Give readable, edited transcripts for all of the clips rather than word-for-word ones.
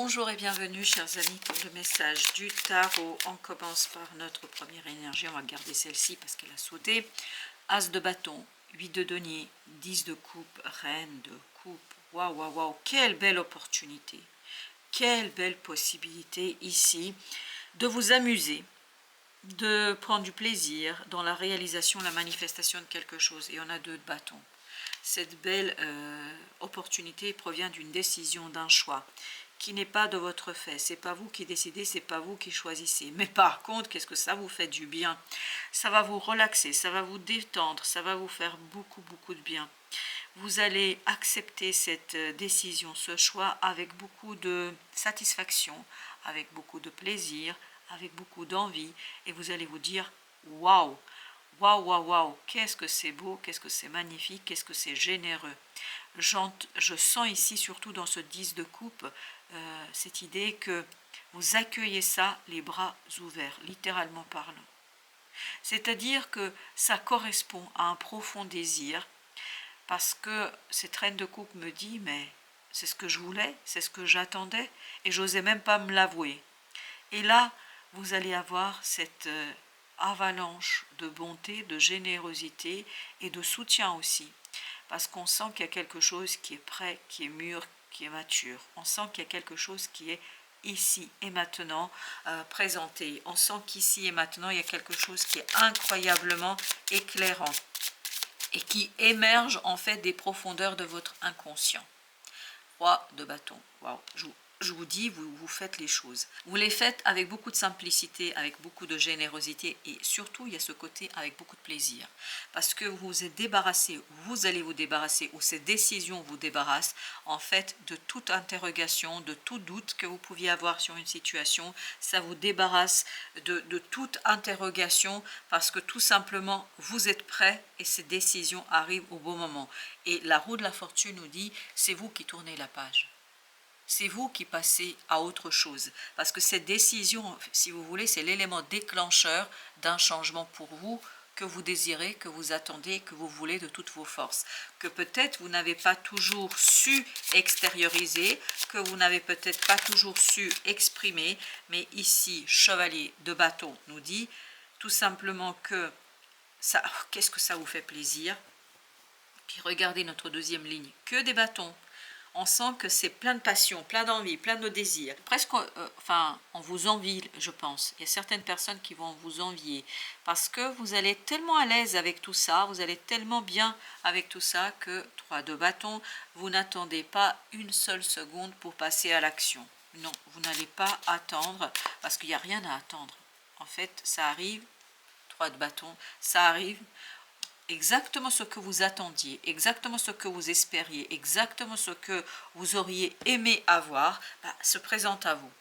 Bonjour et bienvenue chers amis pour le message du tarot. On commence par notre première énergie, on va garder celle-ci parce qu'elle a sauté. As de bâton, 8 de denier, 10 de coupe, reine de coupe. Waouh, waouh, waouh, quelle belle opportunité, quelle belle possibilité ici de vous amuser, de prendre du plaisir dans la réalisation, la manifestation de quelque chose. Et on a 2 de bâton. Cette belle opportunité provient d'une décision, d'un choix qui n'est pas de votre fait. C'est pas vous qui décidez, c'est pas vous qui choisissez. Mais par contre, qu'est-ce que ça vous fait du bien? Ça va vous relaxer, ça va vous détendre, ça va vous faire beaucoup, beaucoup de bien. Vous allez accepter cette décision, ce choix avec beaucoup de satisfaction, avec beaucoup de plaisir, avec beaucoup d'envie. Et vous allez vous dire, waouh! Waouh, waouh, waouh, qu'est-ce que c'est beau, qu'est-ce que c'est magnifique, qu'est-ce que c'est généreux. Je sens ici, surtout dans ce 10 de coupe, cette idée que vous accueillez ça les bras ouverts, littéralement parlant. C'est-à-dire que ça correspond à un profond désir, parce que cette reine de coupe me dit, mais c'est ce que je voulais, c'est ce que j'attendais, et j'osais même pas me l'avouer. Et là, vous allez avoir cette avalanche de bonté, de générosité et de soutien aussi. Parce qu'on sent qu'il y a quelque chose qui est prêt, qui est mûr, qui est mature. On sent qu'il y a quelque chose qui est ici et maintenant présenté. On sent qu'ici et maintenant, il y a quelque chose qui est incroyablement éclairant et qui émerge en fait des profondeurs de votre inconscient. Roi de bâton. Waouh, je vous dis, vous faites les choses. Vous les faites avec beaucoup de simplicité, avec beaucoup de générosité et surtout, il y a ce côté avec beaucoup de plaisir. Parce que vous vous êtes débarrassé, vous allez vous débarrasser, ou ces décisions vous débarrassent, en fait, de toute interrogation, de tout doute que vous pouviez avoir sur une situation. Ça vous débarrasse de toute interrogation parce que tout simplement, vous êtes prêt et ces décisions arrivent au bon moment. Et la roue de la fortune nous dit, c'est vous qui tournez la page. C'est vous qui passez à autre chose. Parce que cette décision, si vous voulez, c'est l'élément déclencheur d'un changement pour vous que vous désirez, que vous attendez, que vous voulez de toutes vos forces. Que peut-être vous n'avez pas toujours su extérioriser, que vous n'avez peut-être pas toujours su exprimer, mais ici, chevalier de bâton nous dit tout simplement que ça, qu'est-ce que ça vous fait plaisir. Puis regardez notre deuxième ligne, que des bâtons. On sent que c'est plein de passion, plein d'envie, plein de désirs. Presque, on vous envie, je pense. Il y a certaines personnes qui vont vous envier parce que vous allez être tellement à l'aise avec tout ça, vous allez être tellement bien avec tout ça que 3 de bâton, vous n'attendez pas une seule seconde pour passer à l'action. Non, vous n'allez pas attendre parce qu'il n'y a rien à attendre. En fait, ça arrive, 3 de bâton, ça arrive. Exactement ce que vous attendiez, exactement ce que vous espériez, exactement ce que vous auriez aimé avoir, se présente à vous.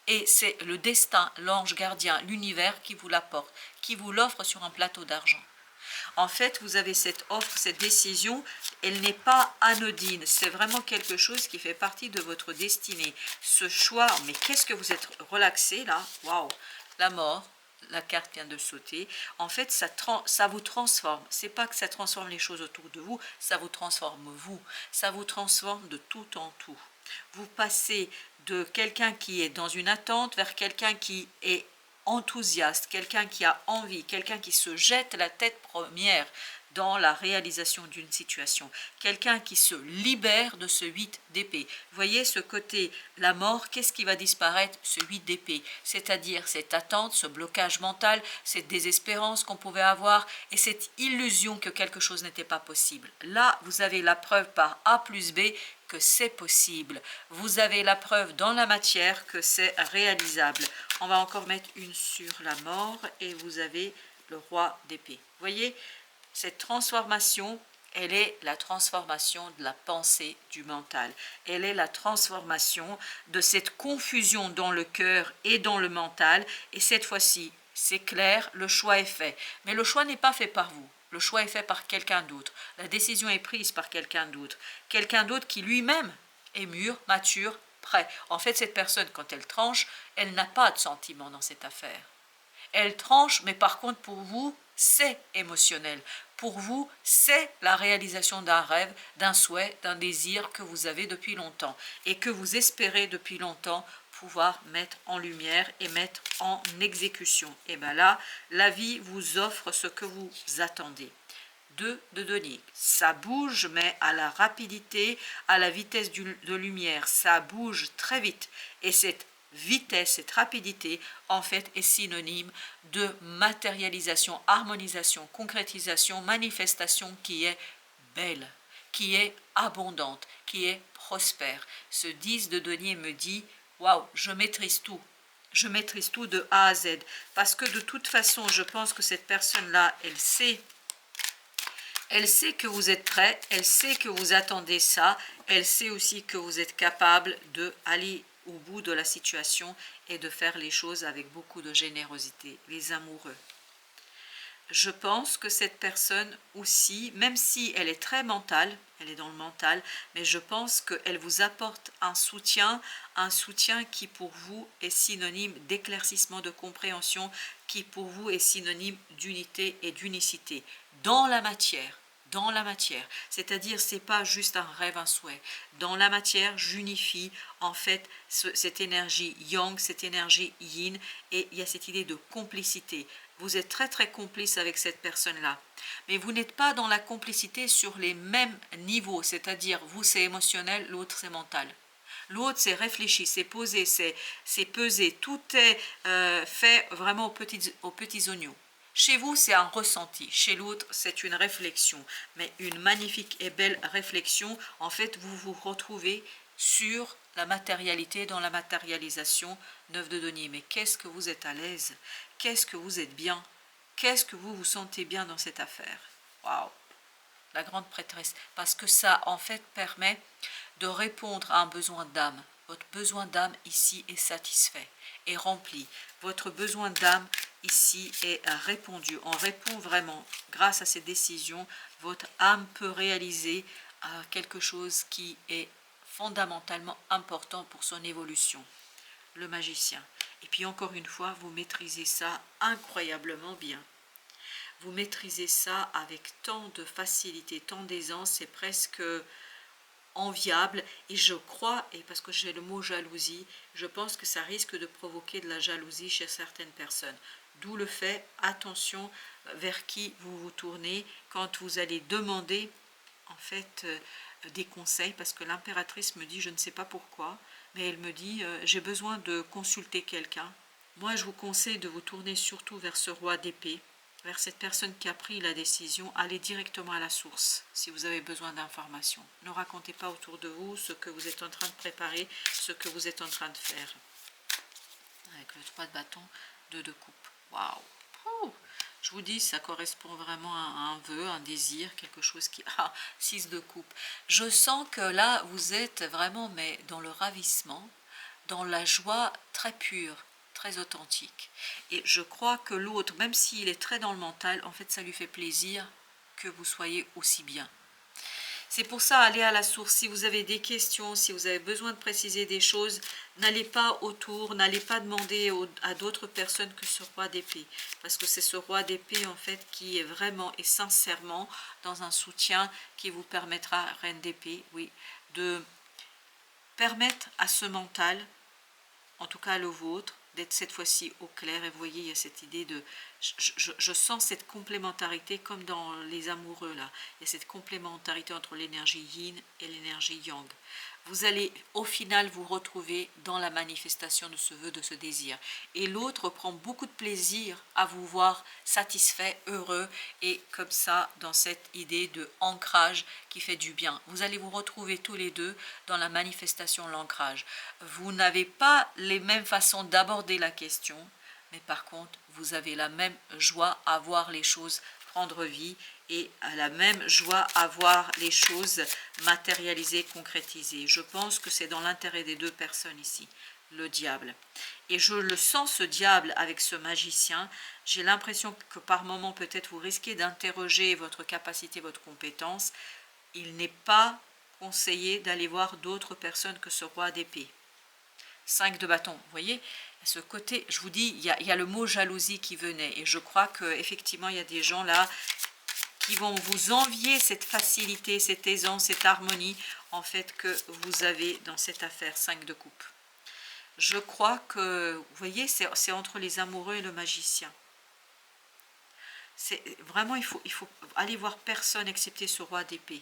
Et c'est le destin, l'ange gardien, l'univers qui vous l'apporte, qui vous l'offre sur un plateau d'argent. En fait, vous avez cette offre, cette décision, elle n'est pas anodine, c'est vraiment quelque chose qui fait partie de votre destinée. Ce choix, mais qu'est-ce que vous êtes relaxé là? Waouh, la mort. La carte vient de sauter. En fait, ça vous transforme. C'est pas que ça transforme les choses autour de vous, ça vous transforme vous. Ça vous transforme de tout en tout. Vous passez de quelqu'un qui est dans une attente vers quelqu'un qui est enthousiaste, quelqu'un qui a envie, quelqu'un qui se jette la tête première dans la réalisation d'une situation, quelqu'un qui se libère de ce 8 d'épée. Vous voyez ce côté, la mort, qu'est-ce qui va disparaître? Ce 8 d'épée, c'est-à-dire cette attente, ce blocage mental, cette désespérance qu'on pouvait avoir et cette illusion que quelque chose n'était pas possible. Là, vous avez la preuve par A plus B que c'est possible. Vous avez la preuve dans la matière que c'est réalisable. On va encore mettre une sur la mort et vous avez le roi d'épée. Vous voyez, cette transformation, elle est la transformation de la pensée du mental. Elle est la transformation de cette confusion dans le cœur et dans le mental. Et cette fois-ci, c'est clair, le choix est fait. Mais le choix n'est pas fait par vous. Le choix est fait par quelqu'un d'autre. La décision est prise par quelqu'un d'autre. Quelqu'un d'autre qui lui-même est mûr, mature, prêt. En fait, cette personne, quand elle tranche, elle n'a pas de sentiment dans cette affaire. Elle tranche, mais par contre, pour vous, c'est émotionnel. pour vous, c'est la réalisation d'un rêve, d'un souhait, d'un désir que vous avez depuis longtemps et que vous espérez depuis longtemps pouvoir mettre en lumière et mettre en exécution. Et bien là, la vie vous offre ce que vous attendez. 2 de denier. Ça bouge, mais à la rapidité, à la vitesse de lumière. Ça bouge très vite. Et cette vitesse, cette rapidité, en fait, est synonyme de matérialisation, harmonisation, concrétisation, manifestation qui est belle, qui est abondante, qui est prospère. Ce 10 de denier me dit, waouh, je maîtrise tout. Je maîtrise tout de A à Z. Parce que de toute façon, je pense que cette personne-là, elle sait que vous êtes prêt, elle sait que vous attendez ça, elle sait aussi que vous êtes capable d'aller au bout de la situation et de faire les choses avec beaucoup de générosité, les amoureux. Je pense que cette personne aussi, même si elle est très mentale, elle est dans le mental, mais je pense qu'elle vous apporte un soutien qui pour vous est synonyme d'éclaircissement, de compréhension, qui pour vous est synonyme d'unité et d'unicité dans la matière. Dans la matière, c'est-à-dire c'est pas juste un rêve, un souhait. Dans la matière, j'unifie en fait cette énergie yang, cette énergie yin, et il y a cette idée de complicité. Vous êtes très très complice avec cette personne-là, mais vous n'êtes pas dans la complicité sur les mêmes niveaux, c'est-à-dire vous c'est émotionnel, l'autre c'est mental. L'autre c'est réfléchi, c'est posé, c'est pesé, tout est fait vraiment aux petits oignons. Chez vous, c'est un ressenti. Chez l'autre, c'est une réflexion. Mais une magnifique et belle réflexion. En fait, vous vous retrouvez sur la matérialité, dans la matérialisation. 9 de denier. Mais qu'est-ce que vous êtes à l'aise? Qu'est-ce que vous êtes bien? Qu'est-ce que vous vous sentez bien dans cette affaire? Waouh! La grande prêtresse. Parce que ça, en fait, permet de répondre à un besoin d'âme. Votre besoin d'âme ici est satisfait, est rempli. Votre besoin d'âme ici est répondu. On répond vraiment, grâce à ces décisions, votre âme peut réaliser quelque chose qui est fondamentalement important pour son évolution. Le magicien. Et puis encore une fois, vous maîtrisez ça incroyablement bien. Vous maîtrisez ça avec tant de facilité, tant d'aisance, c'est presque enviable. Et je crois, et parce que j'ai le mot jalousie, je pense que ça risque de provoquer de la jalousie chez certaines personnes. D'où le fait, attention vers qui vous vous tournez quand vous allez demander en fait des conseils, parce que l'impératrice me dit, je ne sais pas pourquoi, mais elle me dit, j'ai besoin de consulter quelqu'un. Moi, je vous conseille de vous tourner surtout vers ce roi d'épée, vers cette personne qui a pris la décision. Allez directement à la source si vous avez besoin d'informations. Ne racontez pas autour de vous ce que vous êtes en train de préparer, ce que vous êtes en train de faire. Avec le 3 de bâton, 2 de coupe. Waouh! Je vous dis, ça correspond vraiment à un vœu, un désir, quelque chose qui... Ah, 6 de coupe. Je sens que là, vous êtes vraiment mais dans le ravissement, dans la joie très pure, très authentique. Et je crois que l'autre, même s'il est très dans le mental, en fait, ça lui fait plaisir que vous soyez aussi bien. C'est pour ça, allez à la source. Si vous avez des questions, si vous avez besoin de préciser des choses, n'allez pas autour, n'allez pas demander à d'autres personnes que ce roi d'épée. Parce que c'est ce roi d'épée, en fait, qui est vraiment et sincèrement dans un soutien qui vous permettra, reine d'épée, oui, de permettre à ce mental, en tout cas le vôtre, d'être cette fois-ci au clair. Et vous voyez, il y a cette idée de... Je sens cette complémentarité comme dans les amoureux, là. Il y a cette complémentarité entre l'énergie yin et l'énergie yang. Vous allez au final vous retrouver dans la manifestation de ce vœu, de ce désir. Et l'autre prend beaucoup de plaisir à vous voir satisfait, heureux, et comme ça, dans cette idée de ancrage qui fait du bien. Vous allez vous retrouver tous les deux dans la manifestation, l'ancrage. Vous n'avez pas les mêmes façons d'aborder la question, mais par contre, vous avez la même joie à voir les choses prendre vie et à la même joie à voir les choses matérialisées, concrétisées. Je pense que c'est dans l'intérêt des deux personnes ici, le diable. Et je le sens, ce diable, avec ce magicien. J'ai l'impression que par moment, peut-être, vous risquez d'interroger votre capacité, votre compétence. Il n'est pas conseillé d'aller voir d'autres personnes que ce roi d'épée. 5 de bâton, vous voyez, à ce côté, je vous dis, il y a le mot jalousie qui venait, et je crois qu'effectivement, il y a des gens là qui vont vous envier cette facilité, cette aisance, cette harmonie en fait que vous avez dans cette affaire 5 de coupe. Je crois que, vous voyez, c'est entre les amoureux et le magicien. C'est vraiment, il faut aller voir personne excepté ce roi d'épée,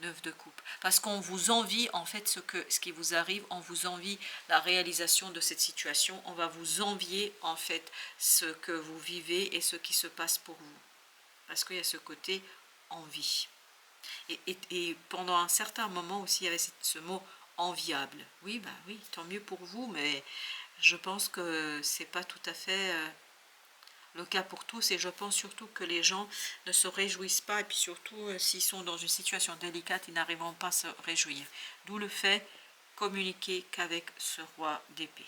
9 de coupe, parce qu'on vous envie en fait ce qui vous arrive, on vous envie la réalisation de cette situation, on va vous envier en fait ce que vous vivez et ce qui se passe pour vous, parce qu'il y a ce côté envie. Et pendant un certain moment aussi, il y avait ce mot enviable. Oui, bah oui, tant mieux pour vous, mais je pense que c'est pas tout à fait le cas pour tous, et je pense surtout que les gens ne se réjouissent pas, et puis surtout s'ils sont dans une situation délicate, ils n'arriveront pas à se réjouir. D'où le fait communiquer qu'avec ce roi d'épée.